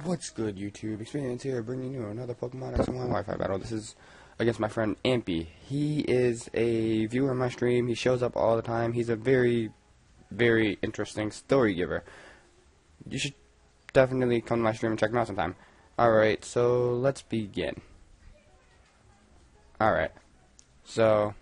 What's good, YouTube? Experience here, bringing you another Pokemon X1 Wi-Fi battle. This is against my friend Ampy. He is a viewer on my stream. He shows up all the time. He's a very, very interesting story giver. You should definitely come to my stream and check him out sometime. Alright, so let's begin. Alright, so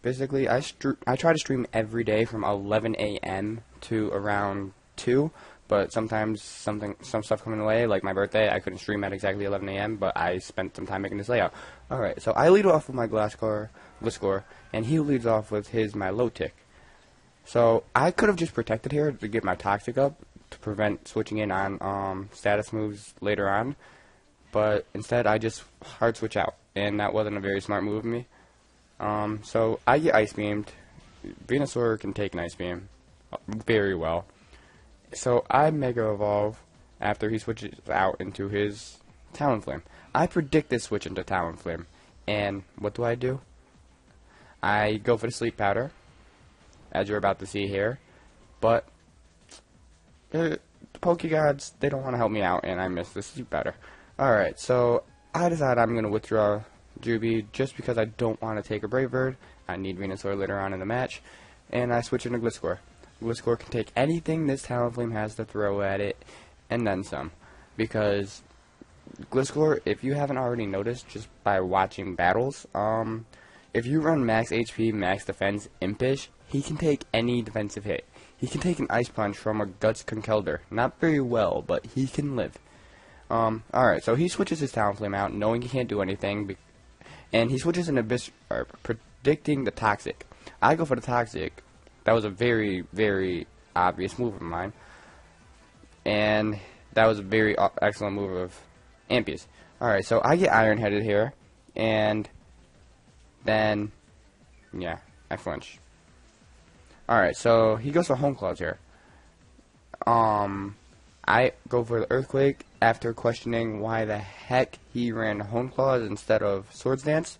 basically I try to stream every day from 11 a.m. to around 2. But sometimes some stuff coming away, like my birthday, I couldn't stream at exactly 11 a.m., but I spent some time making this layout. Alright, so I lead off with my Gliscor, and he leads off with his Milotic. So I could have just protected here to get my Toxic up, to prevent switching in on status moves later on, but instead I just hard switch out, and that wasn't a very smart move of me. So I get Ice Beamed. Venusaur can take an Ice Beam very well. So I Mega Evolve after he switches out into his Talonflame. I predict this switch into Talonflame. And what do? I go for the Sleep Powder, as you're about to see here. But the Pokegods, they don't want to help me out, and I miss the Sleep Powder. Alright, so I decide I'm going to withdraw Juby just because I don't want to take a Brave Bird. I need Venusaur later on in the match. And I switch into Gliscor. Gliscor can take anything this Talonflame has to throw at it, and then some. Because Gliscor, if you haven't already noticed just by watching battles, if you run max HP, max defense, Impish, he can take any defensive hit. He can take an Ice Punch from a Guts Conkeldurr. Not very well, but he can live. Alright, so he switches his Talonflame out, knowing he can't do anything, and he switches an Abyss, predicting the Toxic. I go for the Toxic. That was a very, very obvious move of mine. And that was a very excellent move of Ampy's. Alright, so I get Iron Headed here. And then, yeah, I flinch. Alright, so he goes for Hone Claws here. I go for the Earthquake after questioning why the heck he ran Hone Claws instead of Swords Dance.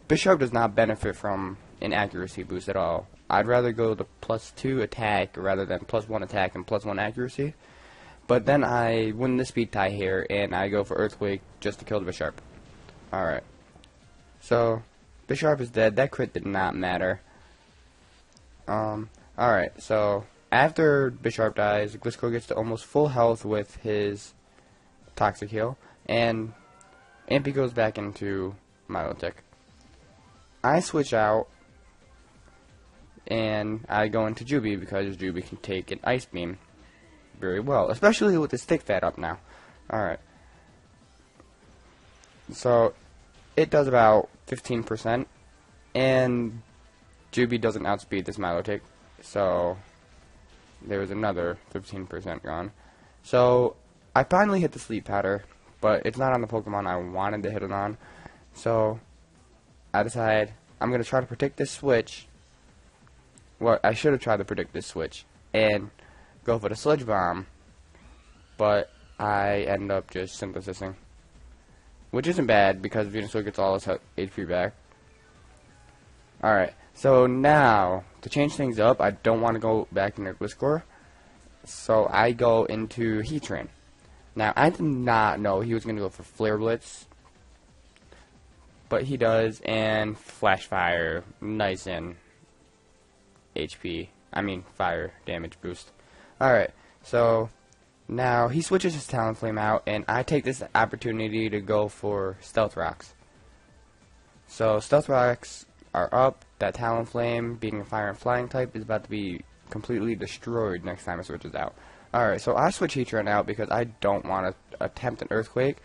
Bisharp does not benefit from an accuracy boost at all. I'd rather go to +2 attack rather than +1 attack and +1 accuracy. But then I win the speed tie here, and I go for Earthquake just to kill the Bisharp. Alright. So, Bisharp is dead. That crit did not matter. Alright, so after Bisharp dies, Gliscor gets to almost full health with his Toxic Heal, and Ampy goes back into Milotic. I switch out, and I go into Juby because Juby can take an Ice Beam very well, especially with the Stick Fat up now. Alright. So, it does about 15%, and Juby doesn't outspeed this Milotic, so there was another 15% gone. So, I finally hit the Sleep Powder, but it's not on the Pokemon I wanted to hit it on, so I decide I'm going to try to predict this switch. Well, I should have tried to predict this switch and go for the Sludge Bomb, but I end up just Synthesizing, which isn't bad because Venusaur gets all his HP back. Alright, so now, to change things up, I don't want to go back into Gliscor, so I go into Heatran. Now, I did not know he was going to go for Flare Blitz, but he does, and Flash Fire, nice and fire damage boost. Alright, so now he switches his Talonflame out, and I take this opportunity to go for Stealth Rocks. So Stealth Rocks are up. That Talonflame, being a fire and flying type, is about to be completely destroyed next time it switches out. Alright, so I switch Heatran out because I don't want to attempt an Earthquake,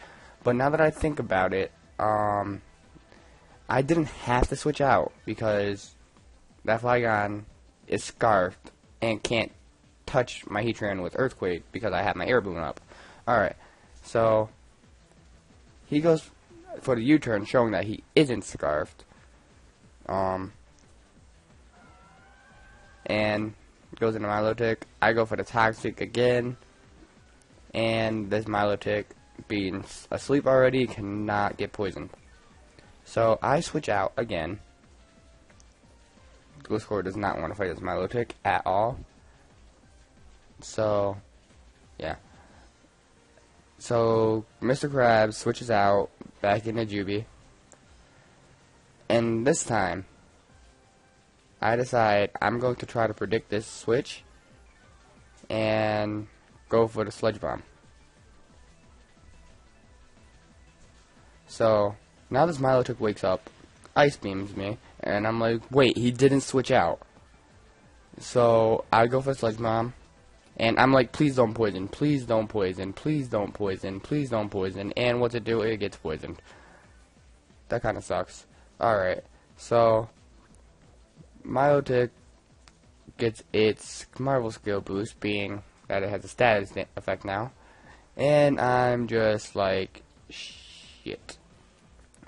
but now that I think about it, I didn't have to switch out because that Flygon is scarfed and can't touch my Heatran with Earthquake because I have my Air Balloon up. Alright, so he goes for the U-turn, showing that he isn't scarfed. And goes into Milotic. I go for the Toxic again, and this Milotic, being asleep already, cannot get poisoned. So I switch out again. Gliscor does not want to fight this Milotic at all. So, yeah. So Mr. Krabs switches out back into Juby, and this time I decide I'm going to try to predict this switch and go for the Sludge Bomb. So now this Milotic wakes up, Ice Beams me, and I'm like, wait, he didn't switch out. So I go for the Sludge Bomb, and I'm like, please don't poison, please don't poison, please don't poison, please don't poison, and what's it do? It gets poisoned. That kind of sucks. Alright, so Milotic gets its Marvel skill boost, being that it has a status effect now, and I'm just like, shit.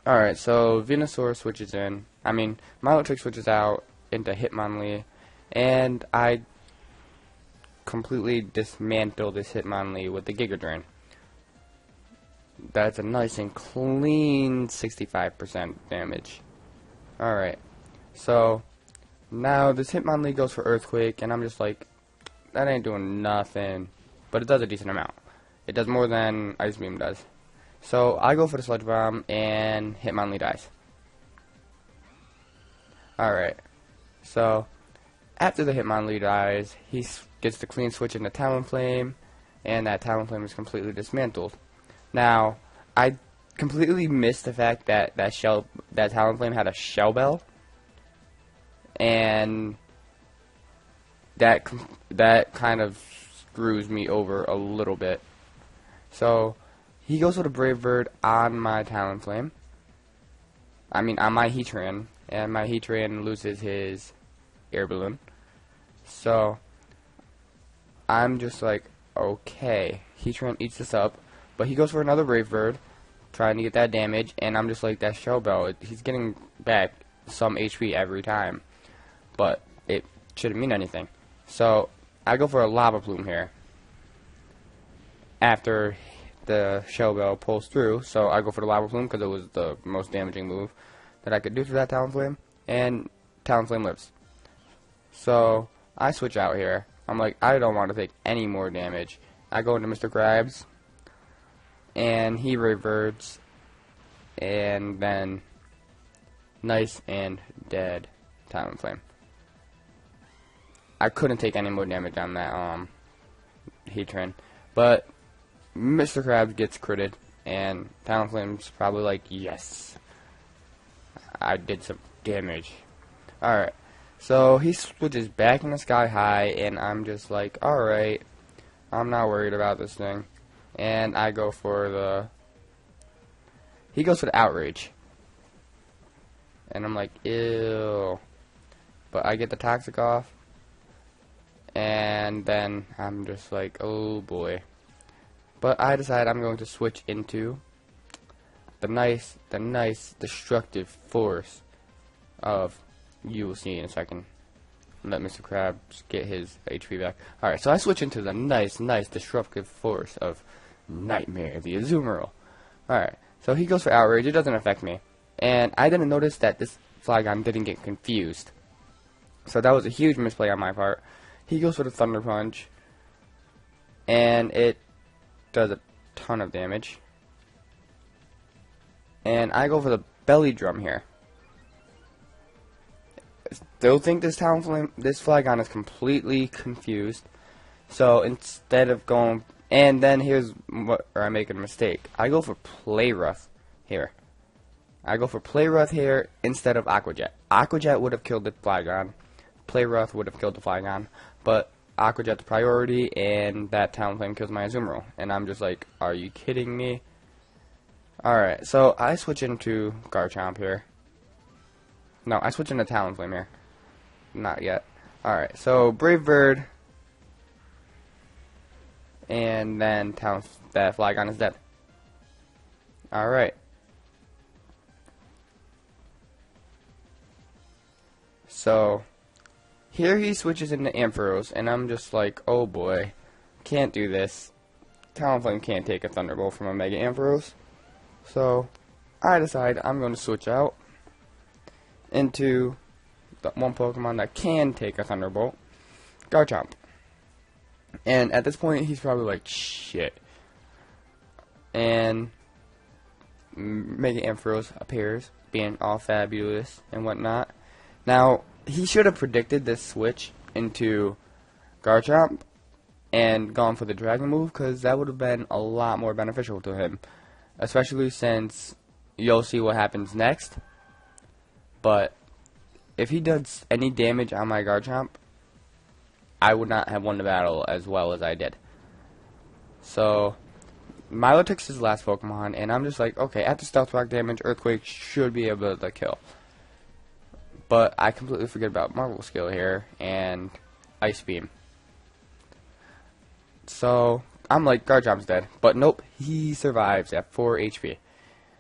Alright, so Venusaur switches in, Milotic switches out into Hitmonlee, and I completely dismantle this Hitmonlee with the Giga Drain. That's a nice and clean 65% damage. Alright, so now this Hitmonlee goes for Earthquake, and I'm just like, that ain't doing nothing. But it does a decent amount. It does more than Ice Beam does. So I go for the Sludge Bomb, and Hitmonlee dies. Alright, so after the Hitmonlee dies, he gets the clean switch into Talonflame, and that Talonflame is completely dismantled. Now, I completely missed the fact that that Talonflame had a Shell Bell, and that kind of screws me over a little bit. So he goes with a Brave Bird on my Talonflame. On my Heatran, and my Heatran loses his air balloon. So I'm just like, okay, Heatran eats this up, but he goes for another Brave Bird, trying to get that damage, and I'm just like, that Shell Bell, he's getting back some HP every time, but it shouldn't mean anything. So I go for a Lava Plume here after the Shell Bell pulls through, so I go for the Lava Plume because it was the most damaging move that I could do to that Talonflame, and Talonflame lives. So I switch out here. I'm like, I don't want to take any more damage. I go into Mr. Krabs, and he reverts, and then nice and dead Talonflame. I couldn't take any more damage on that Heatran, but Mr. Krabs gets critted, and Talonflame's probably like, yes, I did some damage. Alright, so he switches back into Sky High, and I'm just like, alright, I'm not worried about this thing. And I go for the... He goes for the Outrage. And I'm like, ew. But I get the Toxic off. And then I'm just like, oh boy. But I decide I'm going to switch into the nice destructive force of, you will see in a second. Let Mr. Krabs get his HP back. Alright, so I switch into the nice destructive force of Nightmare, the Azumarill. Alright, so he goes for Outrage. It doesn't affect me. And I didn't notice that this Flygon didn't get confused. So that was a huge misplay on my part. He goes for the Thunder Punch, and it does a ton of damage. And I go for the Belly Drum here. Still think this Flygon is completely confused. So instead of going, and then here's where I make a mistake. I go for Play Rough here. I go for Play Rough here instead of Aqua Jet. Aqua Jet would have killed the Flygon. Play Rough would have killed the Flygon. But Aqua Jet's priority, and that Talonflame kills my Azumarill. And I'm just like, are you kidding me? Alright, so I switch into Garchomp here. No, I switch into Talonflame here. Not yet. Alright, so Brave Bird, and then that Flygon is dead. Alright. So here he switches into Ampharos, and I'm just like, oh boy, can't do this. Talonflame can't take a Thunderbolt from a Mega Ampharos. So I decide I'm going to switch out into the one Pokemon that can take a Thunderbolt, Garchomp. And at this point, he's probably like, shit, and Mega Ampharos appears, being all fabulous and whatnot. Now, he should have predicted this switch into Garchomp and gone for the Dragon move, because that would have been a lot more beneficial to him, especially since you'll see what happens next. But if he does any damage on my Garchomp, I would not have won the battle as well as I did. So Milotic's his last Pokemon, and I'm just like, okay, after Stealth Rock damage, Earthquake should be able to kill. But I completely forget about Marvel Skill here, and Ice Beam. So I'm like, Garchomp's dead. But nope, he survives at 4 HP.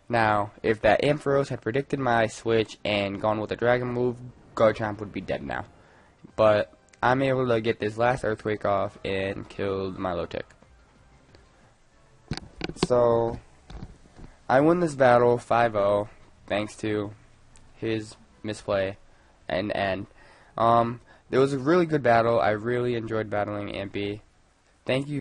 Now, if that Ampharos had predicted my switch and gone with the Dragon move, Garchomp would be dead now. But I'm able to get this last Earthquake off and kill Milotic. So I win this battle 5-0 thanks to his misplay and end. It was a really good battle. I really enjoyed battling Ampy. Thank you.